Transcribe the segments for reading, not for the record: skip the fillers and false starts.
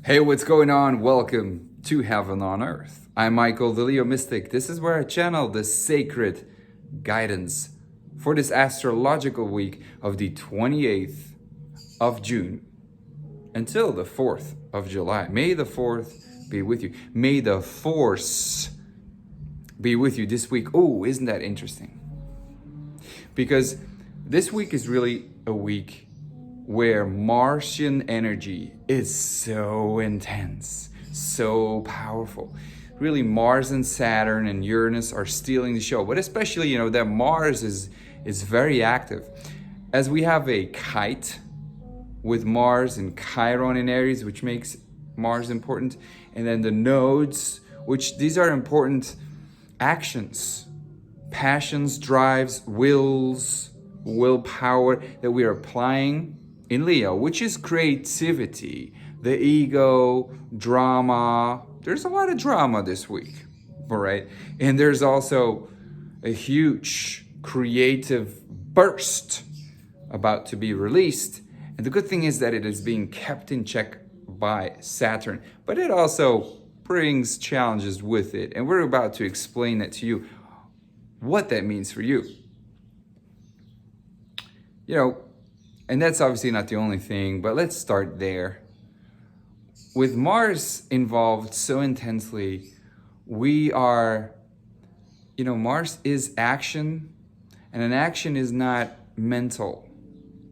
Hey, what's going on? Welcome to Heaven on Earth. I'm Michael, the Leo Mystic. This is where I channel the sacred guidance for this astrological week of the 28th of June until the 4th of July. May the 4th be with you. May the force be with you this week. Oh, isn't that interesting? Because this week is really a week where Martian energy is so intense, so powerful. Really, Mars and Saturn and Uranus are stealing the show. But especially, that Mars is very active. As we have a kite with Mars and Chiron in Aries, which makes Mars important. And then the nodes, which these are important actions, passions, drives, willpower that we are applying in Leo, which is creativity, the ego, drama. There's a lot of drama this week, all right? And there's also a huge creative burst about to be released. And the good thing is that it is being kept in check by Saturn, but it also brings challenges with it. And we're about to explain that to you, what that means for you. And that's obviously not the only thing, but let's start there. With Mars involved so intensely, Mars is action, and an action is not mental.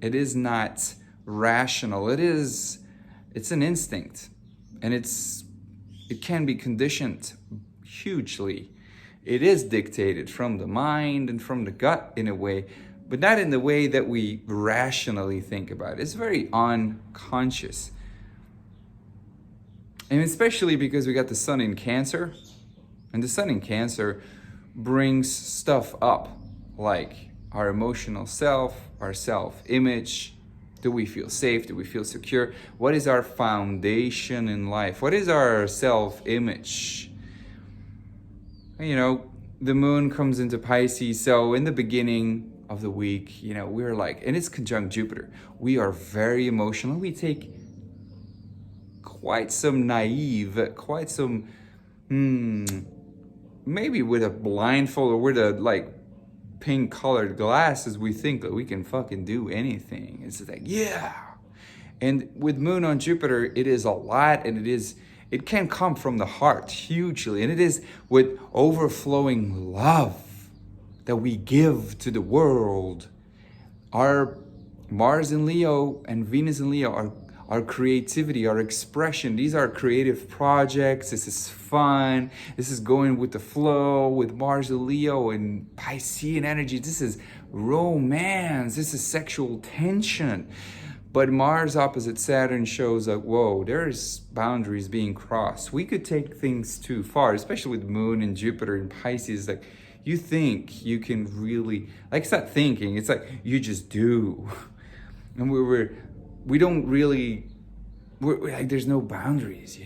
It is not rational. It's an instinct, and it can be conditioned hugely. It is dictated from the mind and from the gut in a way, but not in the way that we rationally think about it. It's very unconscious. And especially because we got the sun in Cancer, and the sun in Cancer brings stuff up, like our emotional self, our self-image. Do we feel safe? Do we feel secure? What is our foundation in life? What is our self-image? The moon comes into Pisces, so in the beginning of the week, we're like, and it's conjunct Jupiter. We are very emotional. We take quite some maybe with a blindfold or with a pink colored glasses, we think that we can fucking do anything. It's like, yeah. And with moon on Jupiter, it is a lot, and it can come from the heart hugely. And it is with overflowing love that we give to the world. Our Mars in Leo and Venus in Leo are our creativity, our expression. These are creative projects. This is fun. This is going with the flow with Mars in Leo and Piscean energy. This is romance. This is sexual tension. But Mars opposite Saturn shows like, whoa, there's boundaries being crossed. We could take things too far, especially with Moon and Jupiter and Pisces. Like, you think you can really, it's not thinking, it's like you just do. And we don't really, there's no boundaries,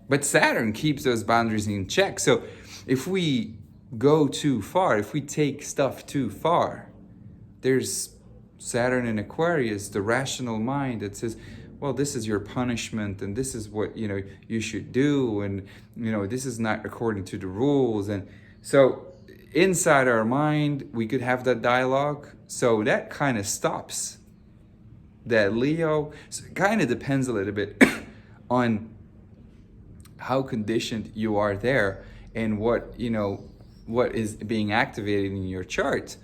But Saturn keeps those boundaries in check. So if we go too far, if we take stuff too far, there's Saturn in Aquarius, the rational mind that says, well, this is your punishment, and this is what, you should do, and, this is not according to the rules. And so inside our mind, we could have that dialogue. So that kind of stops that Leo. So it kind of depends a little bit on how conditioned you are there and what is being activated in your chart.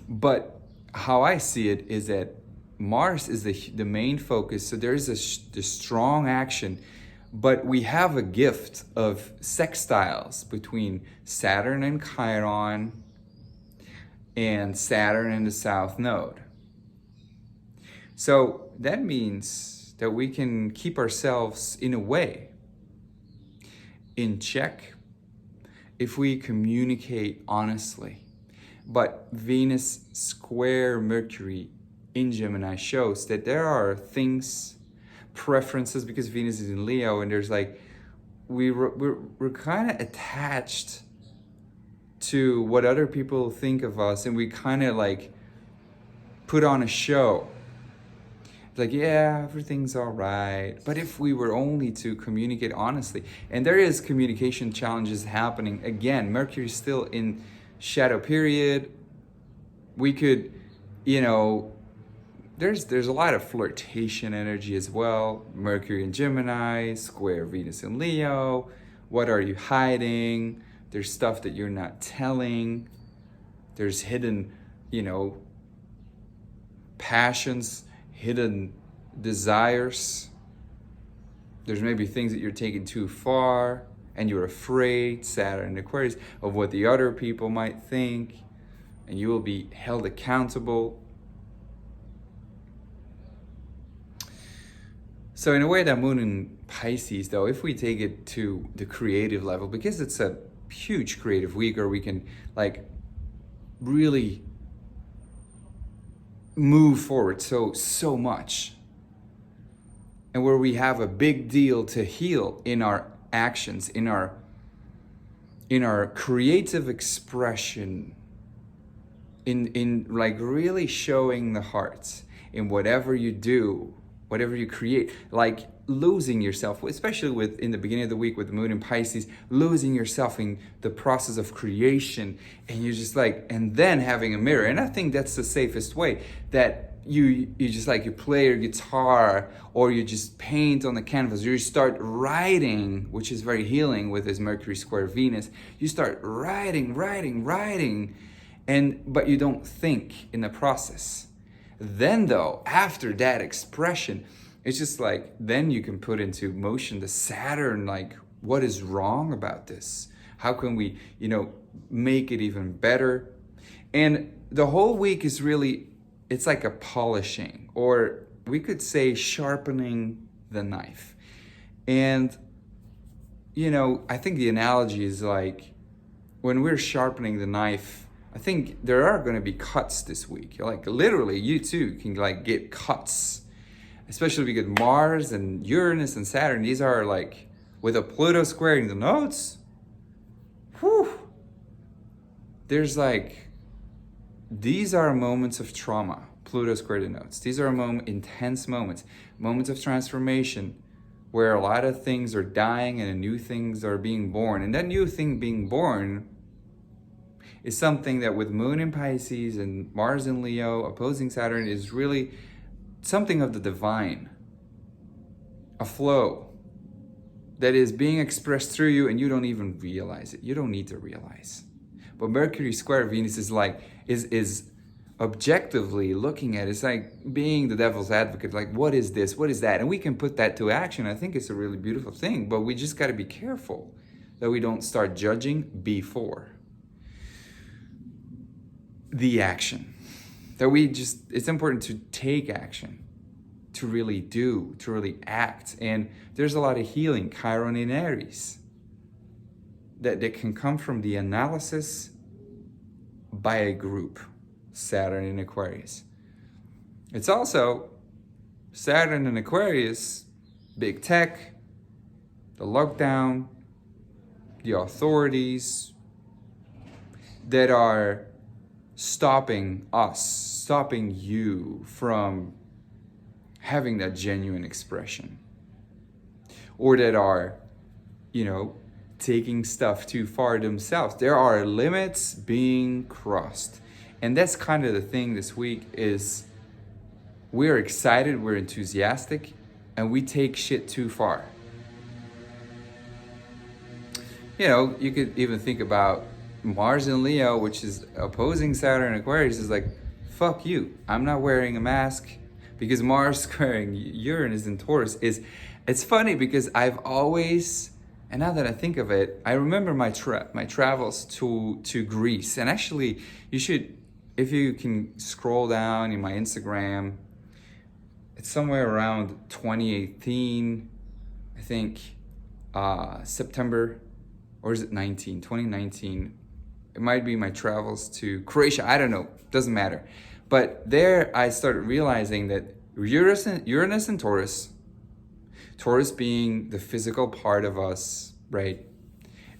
But how I see it is that Mars is the main focus. So there's the strong action. But we have a gift of sextiles between Saturn and Chiron and Saturn and the South Node. So that means that we can keep ourselves, in a way, in check if we communicate honestly. But Venus square Mercury in Gemini shows that there are things, preferences, because Venus is in Leo, and there's we're kind of attached to what other people think of us, and we kind of put on a show. like, yeah, everything's all right. But if we were only to communicate honestly, and there is communication challenges happening. Again, Mercury's still in shadow period. We could, you know, there's a lot of flirtation energy as well. Mercury in Gemini, square Venus in Leo. What are you hiding? There's stuff that you're not telling. There's hidden, you know, passions, hidden desires. There's maybe things that you're taking too far and you're afraid, Saturn in Aquarius, of what the other people might think, and you will be held accountable. So in a way, that moon in Pisces, though, if we take it to the creative level, because it's a huge creative week, where we can like really move forward so much, and where we have a big deal to heal in our actions, in our creative expression, in like really showing the heart in whatever you do, whatever you create, like losing yourself, especially with in the beginning of the week with the moon in Pisces, losing yourself in the process of creation, and you're just like, and then having a mirror. And I think that's the safest way, that you just like, you play your guitar, or you just paint on the canvas, or you start writing, which is very healing with this Mercury square Venus. You start writing, but you don't think in the process. Then though, after that expression, it's just like, then you can put into motion the Saturn, like, what is wrong about this? How can we, you know, make it even better? And the whole week is really, it's like a polishing, or we could say sharpening the knife. And, you know, I think the analogy is like, when we're sharpening the knife, I think there are going to be cuts this week. Like literally, you too can like get cuts, especially because Mars and Uranus and Saturn, these are like, with a Pluto squaring the notes, whew, there's like, these are moments of trauma. Pluto squared the notes. These are intense moments of transformation, where a lot of things are dying and new things are being born. And that new thing being born is something that, with Moon in Pisces and Mars in Leo opposing Saturn, is really something of the divine, a flow that is being expressed through you, and you don't even realize it. You don't need to realize. But Mercury square Venus is like, is objectively looking at it. It's like being the devil's advocate, like, what is this, what is that? And we can put that to action. I think it's a really beautiful thing, but we just got to be careful that we don't start judging before the action. That we just, it's important to take action, to really do, to really act. And there's a lot of healing, Chiron in Aries, that can come from the analysis by a group, Saturn in Aquarius. It's also Saturn in Aquarius, big tech, the lockdown, the authorities that are stopping us, stopping you from having that genuine expression, or that are, you know, taking stuff too far themselves. There are limits being crossed. And that's kind of the thing this week, is we're excited, we're enthusiastic, and we take shit too far. You know, you could even think about Mars in Leo, which is opposing Saturn in Aquarius, is like, fuck you, I'm not wearing a mask. Because Mars squaring Uranus in Taurus is, it's funny because I've always, and now that I think of it, I remember my travels to Greece. And actually, you should, if you can scroll down in my Instagram, it's somewhere around 2018, I think, September, or is it 2019? It might be my travels to Croatia, I don't know, doesn't matter. But there I started realizing that Uranus and Taurus being the physical part of us, right?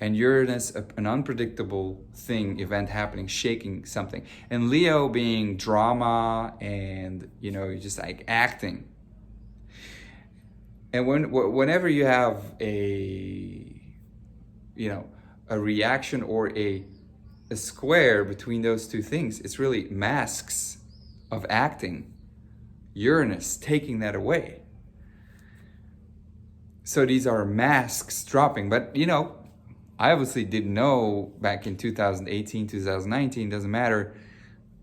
And Uranus, an unpredictable event happening, shaking something. And Leo being drama and, you know, just like acting. And whenever you have a reaction or a square between those two things, it's really masks of acting. Uranus taking that away. So these are masks dropping. But, I obviously didn't know back in 2018, 2019, doesn't matter,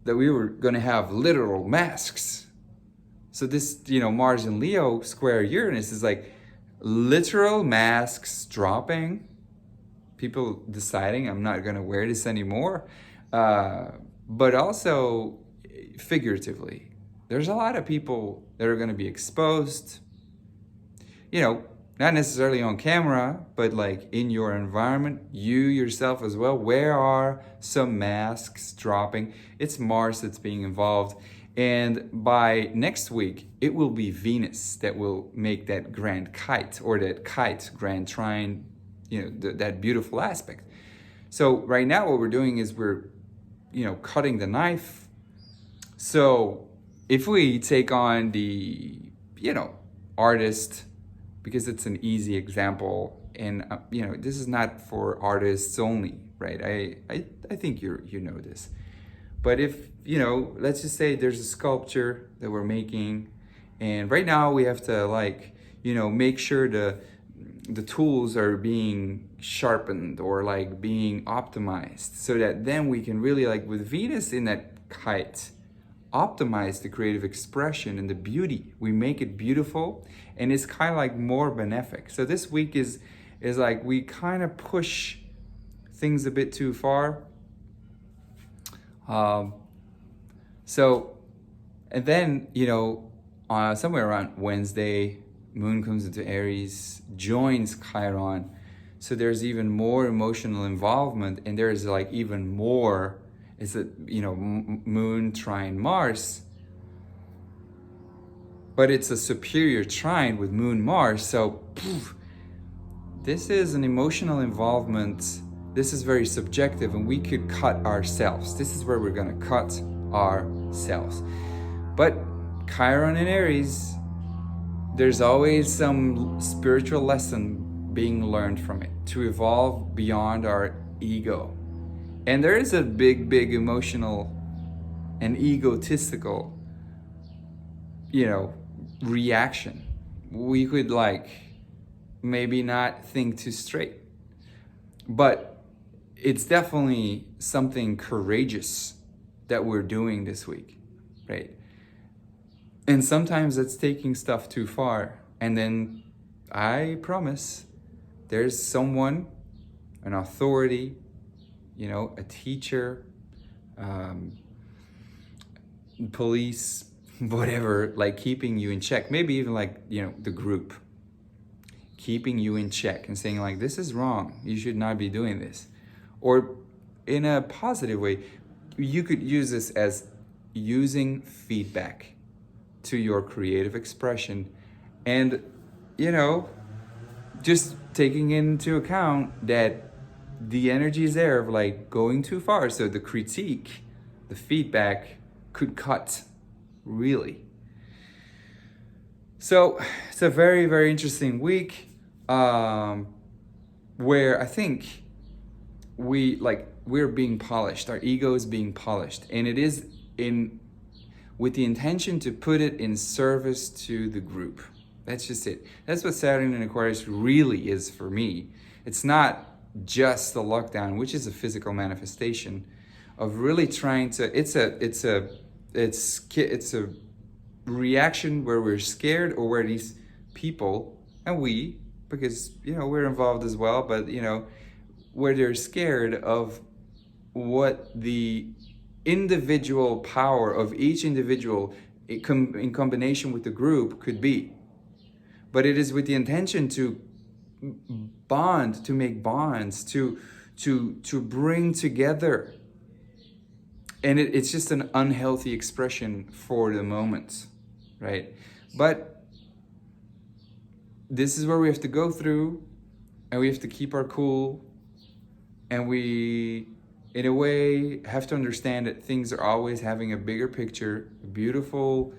that we were going to have literal masks. So this, Mars and Leo square Uranus is like literal masks dropping. People deciding I'm not going to wear this anymore. But also figuratively, there's a lot of people that are going to be exposed, not necessarily on camera, but like in your environment, you yourself as well. Where are some masks dropping? It's Mars that's being involved. And by next week, it will be Venus that will make that grand kite, or that kite grand trine, that beautiful aspect. So right now what we're doing is we're, cutting the knife. So if we take on the, artist, because it's an easy example, and this is not for artists only, right? I think you know this. But if, let's just say there's a sculpture that we're making, and right now we have to make sure the tools are being sharpened or being optimized, so that then we can really, with Venus in that kite, optimize the creative expression and the beauty. We make it beautiful, and it's kind of more benefic. So this week is we kind of push things a bit too far. And then, somewhere around Wednesday, Moon comes into Aries, joins Chiron. So there's even more emotional involvement, and there's even more, Moon trine Mars. But it's a superior trine with Moon Mars. So this is an emotional involvement. This is very subjective, and we could cut ourselves. This is where we're going to cut ourselves. But Chiron in Aries, there's always some spiritual lesson being learned from it to evolve beyond our ego. And there is a big emotional and egotistical, reaction. We could maybe not think too straight. But it's definitely something courageous that we're doing this week, right? And sometimes it's taking stuff too far. And then I promise there's someone, an authority, a teacher, police, whatever, keeping you in check. Maybe even the group keeping you in check and saying this is wrong. You should not be doing this. Or in a positive way, you could use this as using feedback to your creative expression, and just taking into account that the energy is there of going too far. So the critique, the feedback could cut, really. So it's a very, very interesting week, where I think we're being polished. Our ego is being polished, and it is with the intention to put it in service to the group. That's just it. That's what Saturn in Aquarius really is for me. It's not just the lockdown, which is a physical manifestation of really trying to. It's a reaction where we're scared, or where these people, and we, because we're involved as well, but where they're scared of what the individual power of each individual in combination with the group could be. But it is with the intention to bond, to make bonds, to bring together. And it's just an unhealthy expression for the moment, right? But this is where we have to go through, and we have to keep our cool, and we, in a way, have to understand that things are always having a bigger picture, a beautiful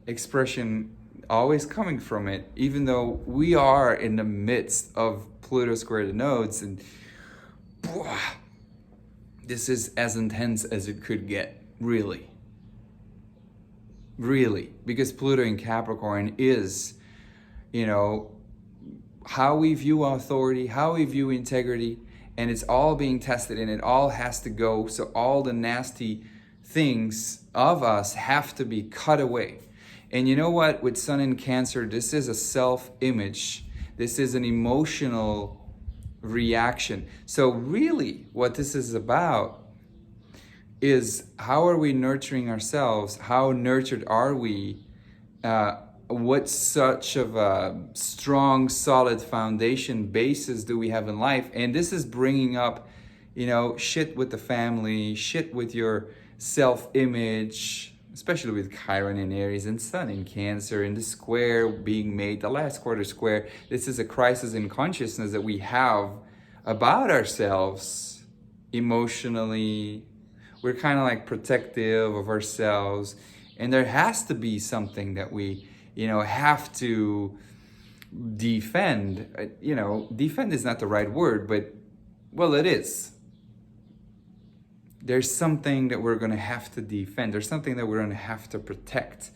expression always coming from it, even though we are in the midst of Pluto square the nodes, and this is as intense as it could get, really. Really, because Pluto in Capricorn is, you know, how we view authority, how we view integrity, and it's all being tested, and it all has to go. So all the nasty things of us have to be cut away. And you know what? With Sun in Cancer, this is a self-image. This is an emotional reaction. So really, what this is about is, how are we nurturing ourselves? How nurtured are we? What such of a strong, solid foundation basis do we have in life? And this is bringing up, you know, shit with the family, shit with your self-image, especially with Chiron in Aries and Sun in Cancer, and the square being made, the last quarter square. This is a crisis in consciousness that we have about ourselves emotionally. We're kind of like protective of ourselves, and there has to be something that we, you know, have to defend. You know, defend is not the right word, but, well, it is. There's something that we're going to have to defend. There's something that we're going to have to protect,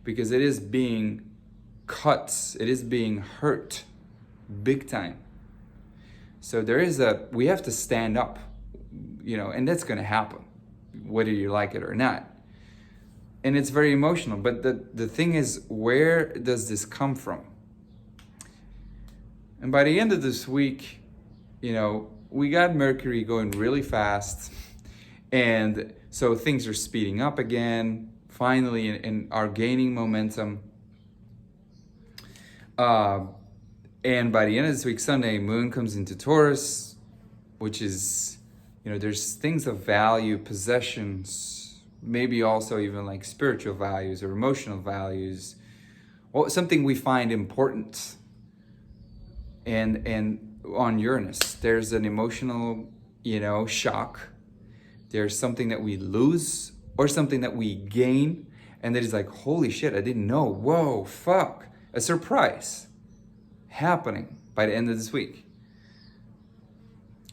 because it is being cut. It is being hurt big time. So we have to stand up, you know, and that's going to happen, whether you like it or not. And it's very emotional. But the thing is, where does this come from? And by the end of this week, you know, we got Mercury going really fast. And so things are speeding up again, finally, and are gaining momentum. And by the end of this week, Sunday, Moon comes into Taurus, which is, you know, there's things of value, possessions, maybe also even like spiritual values or emotional values, or something we find important. And on Uranus, there's an emotional, you know, shock. There's something that we lose or something that we gain, and that is like, holy shit, I didn't know. Whoa, fuck. A surprise happening by the end of this week.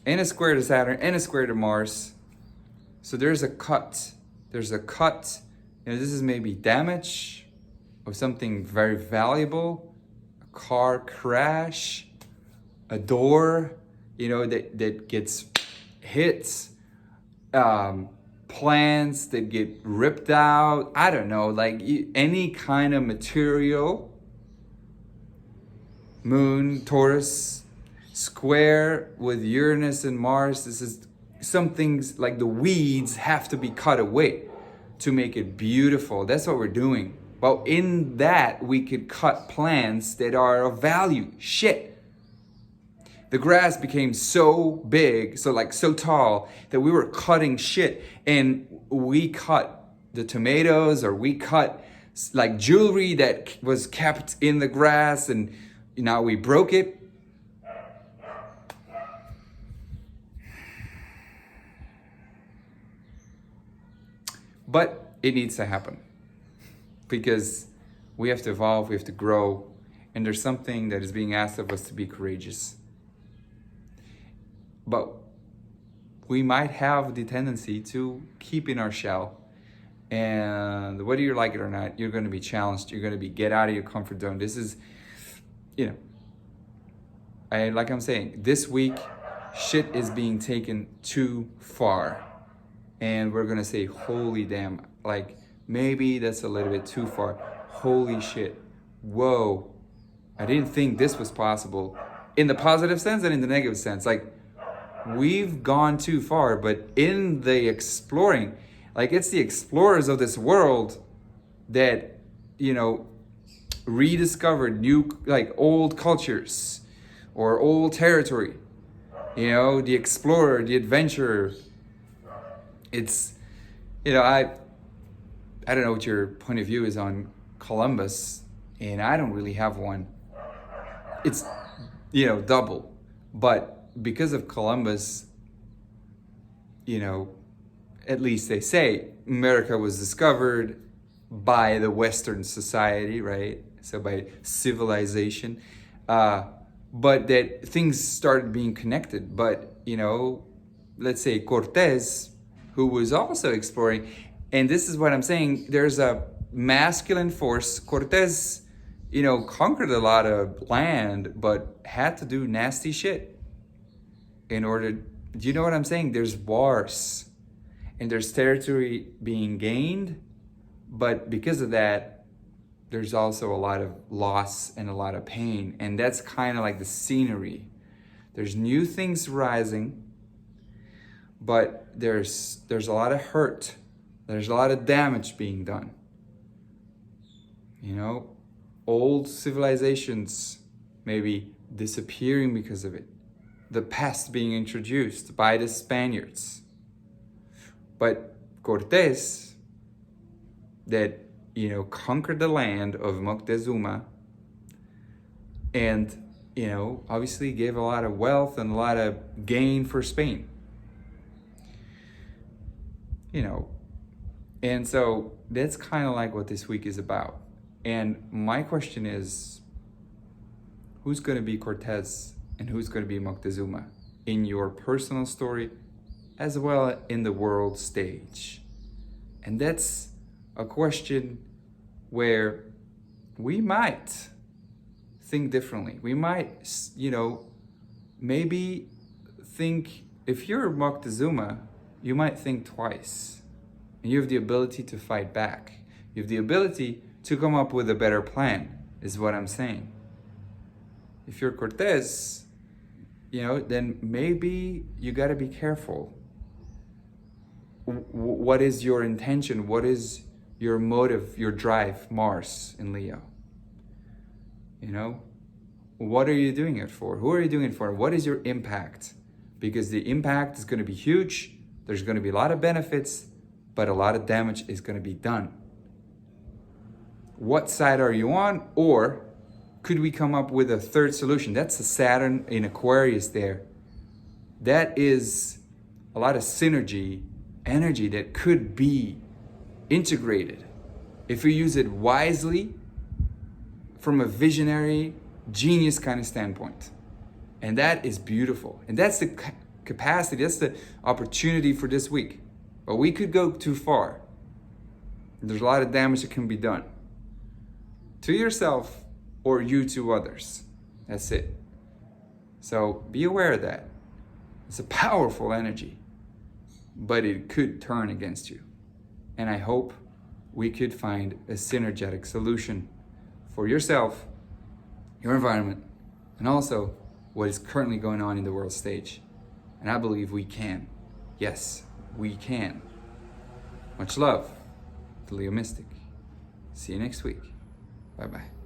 And a square to Saturn, and a square to Mars. So there's a cut. There's a cut. You know, this is maybe damage of something very valuable, a car crash, a door, you know, that gets hit, plants that get ripped out. I don't know, like any kind of material. Moon, Taurus, square with Uranus and Mars. This is some things like the weeds have to be cut away to make it beautiful. That's what we're doing. Well, in that, we could cut plants that are of value. Shit. The grass became so big, so tall, that we were cutting shit. And we cut the tomatoes, or we cut like jewelry that was kept in the grass, and now we broke it. But it needs to happen, because we have to evolve, we have to grow, and there's something that is being asked of us to be courageous. But we might have the tendency to keep in our shell, and whether you like it or not, you're going to be challenged. You're going to get out of your comfort zone. This is, you know, like I'm saying, this week, shit is being taken too far. And we're going to say, holy damn, like maybe that's a little bit too far. Holy shit. Whoa. I didn't think this was possible. In the positive sense and in the negative sense. Like, we've gone too far, but in the exploring, like it's the explorers of this world that, you know, rediscovered new, like old cultures or old territory. You know, the explorer, the adventurer. It's, you know, I don't know what your point of view is on Columbus, and I don't really have one. It's, you know, double. But because of Columbus, you know, at least they say America was discovered by the Western society, right? so by civilization, but that things started being connected. But, you know, let's say Cortez, who was also exploring, and this is what I'm saying, there's a masculine force. Cortez, you know, conquered a lot of land, but had to do nasty shit in order, do you know what I'm saying? There's wars and there's territory being gained, but because of that, there's also a lot of loss and a lot of pain. And that's kind of like the scenery. There's new things rising, but there's a lot of hurt. There's a lot of damage being done. You know, old civilizations maybe disappearing because of it. The past being introduced by the Spaniards. But Cortés, that, you know, conquered the land of Moctezuma and, you know, obviously gave a lot of wealth and a lot of gain for Spain. You know, and so that's kind of like what this week is about. And my question is, who's going to be Cortés and who's going to be Moctezuma in your personal story as well in the world stage? And that's a question where we might think differently. We might, you know, maybe think, if you're Moctezuma, you might think twice. And you have the ability to fight back. You have the ability to come up with a better plan, is what I'm saying. If you're Cortés, you know, then maybe you got to be careful. What is your intention? What is your motive, your drive? Mars in Leo. You know, what are you doing it for? Who are you doing it for? What is your impact? Because the impact is going to be huge. There's going to be a lot of benefits, but a lot of damage is going to be done. What side are you on? Or could we come up with a third solution? That's the Saturn in Aquarius there. That is a lot of synergy, energy that could be integrated if we use it wisely from a visionary, genius kind of standpoint. And that is beautiful. And that's the capacity, that's the opportunity for this week. But we could go too far. There's a lot of damage that can be done to yourself or you to others. That's it. So be aware of that. It's a powerful energy, but it could turn against you. And I hope we could find a synergetic solution for yourself, your environment, and also what is currently going on in the world stage. And I believe we can. Yes, we can. Much love, the Leo Mystic. See you next week. Bye-bye.